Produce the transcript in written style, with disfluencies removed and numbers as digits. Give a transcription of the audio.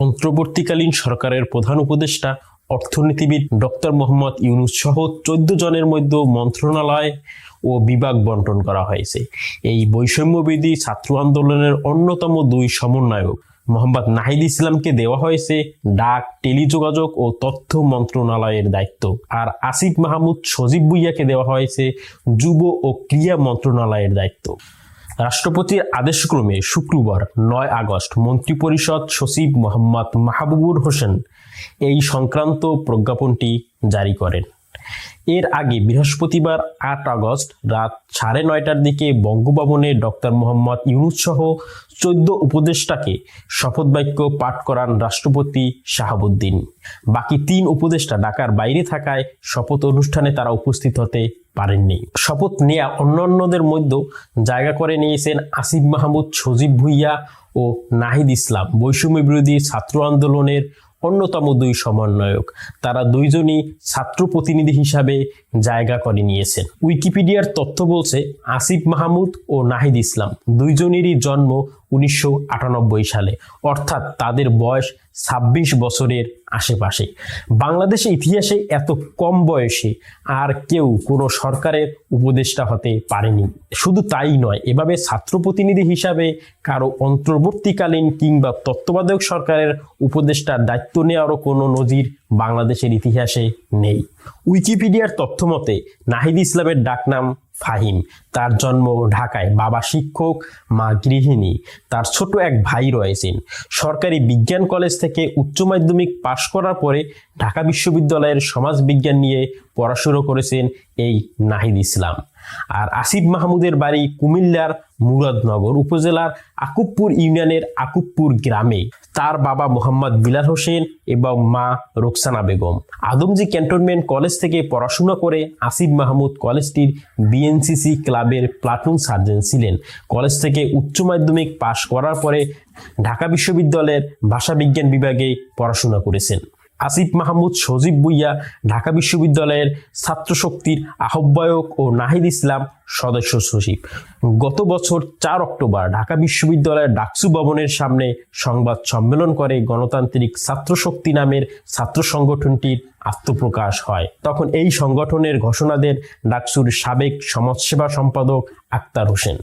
অন্তর্বর্তীকালীন সরকারের প্রধান উপদেষ্টা অর্থনীতিবিদ ডক্টর মোহাম্মদ ইউনূস সহ 14 জনের মধ্যে মন্ত্রণালয় ও বিভাগ বন্টন করা হয়েছে। এই বৈষম্যবিরোধী ছাত্র আন্দোলনের অন্যতম দুই সমন্বয়ক মোহাম্মদ নাহিদ ইসলামকে দেওয়া হয়েছে ডাক, টেলিযোগাযোগ ও তথ্য মন্ত্রণালয়ের দায়িত্ব, আর আসিফ মাহমুদ সজীব ভুঁইয়াকে দেওয়া হয়েছে যুব ও ক্রীড়া মন্ত্রণালয়ের দায়িত্ব। রাষ্ট্রপতির আদেশক্রমে শুক্রবার 9 আগস্ট মন্ত্রিপরিষদ সচিব মোহাম্মদ মাহবুবুর হোসেন এই সংক্রান্ত প্রজ্ঞাপনটি জারি করেন। এর আগে বৃহস্পতিবার 8 আগস্ট রাত 9:30টার দিকে বঙ্গভবনে ডক্টর মোহাম্মদ ইউনূস সহ 14 উপদেষ্টাকে শপথ বাক্য পাঠ করান রাষ্ট্রপতি শাহাবুদ্দিন। বাকি 3 উপদেষ্টা ঢাকার বাইরে থাকায় শপথ অনুষ্ঠানে তারা উপস্থিত হতে পারেননি। শপথ নেওয়া অন্যান্যদের মধ্যে জায়গা করে নিয়েছেন আসিফ মাহমুদ, সজীব ভুঁইয়া ও নাহিদ ইসলাম, বৈষম্য বিরোধী ছাত্র আন্দোলনের অন্যতম দুই সমন্বয়ক। তারা দুইজনই ছাত্র প্রতিনিধি হিসাবে জায়গা করে নিয়েছেন। উইকিপিডিয়ার তথ্য বলছে আসিফ মাহমুদ ও নাহিদ ইসলাম দুইজনেরই জন্ম 1998 সালে, অর্থাৎ তাদের বয়স 26 বছরের আশেপাশে। বাংলাদেশের ইতিহাসে এত কম বয়সে আর কেউ কোনো সরকারের উপদেষ্টা হতে পারেনি। শুধু তাই নয়, এভাবে ছাত্র প্রতিনিধি হিসাবে কারো অন্তর্বর্তীকালীন কিংবা তত্ত্বাবধায়ক সরকারের উপদেষ্টার দায়িত্ব নেওয়ারও কোনো নজির বাংলাদেশের ইতিহাসে নেই। উইকিপিডিয়ার তথ্য মতে নাহিদ ইসলামের ডাকনাম ফাহিম। তার জন্ম ঢাকায়, বাবা শিক্ষক, মা গৃহিণী। তার ছোট এক ভাই রয়েছেন। সরকারি বিজ্ঞান কলেজ থেকে উচ্চ মাধ্যমিক পাশ করার পরে ঢাকা বিশ্ববিদ্যালয়ের সমাজ বিজ্ঞান নিয়ে পড়াশুনো করেছেন এই নাহিদ ইসলাম। আর আসিফ মাহমুদের বাড়ি কুমিল্লার মুরাদনগর উপজেলার আকুবপুর ইউনিয়নের আকুবপুর গ্রামে। তার বাবা মোহাম্মদ বিলাল হোসেন এবং মা রোকসানা বেগম। আদমজী ক্যান্টনমেন্ট কলেজ থেকে পড়াশোনা করে আসিফ মাহমুদ কলেজটির বিএনসিসি ক্লাবের প্লাটুন সার্জেন্ট ছিলেন। কলেজ থেকে উচ্চ মাধ্যমিক পাশ করার পরে ঢাকা বিশ্ববিদ্যালয়ের ভাষা বিজ্ঞান বিভাগে পড়াশোনা করেছেন। আসিফ মাহমুদ সজীব ভুঁইয়া ঢাকা বিশ্ববিদ্যালয়ের ছাত্র শক্তির আহ্বায়ক ও নাহিদ ইসলাম সদস্য সচিব। গত বছর 4 অক্টোবর ঢাকা বিশ্ববিদ্যালয়ের ডাকসু ভবনের সামনে সংবাদ সম্মেলন করে গণতান্ত্রিক ছাত্র শক্তি নামের ছাত্র সংগঠনটির আত্মপ্রকাশ হয়। তখন এই সংগঠনের ঘোষণা দেন ডাকসুর সাবেক সমাজসেবা সম্পাদক আক্তার হোসেন।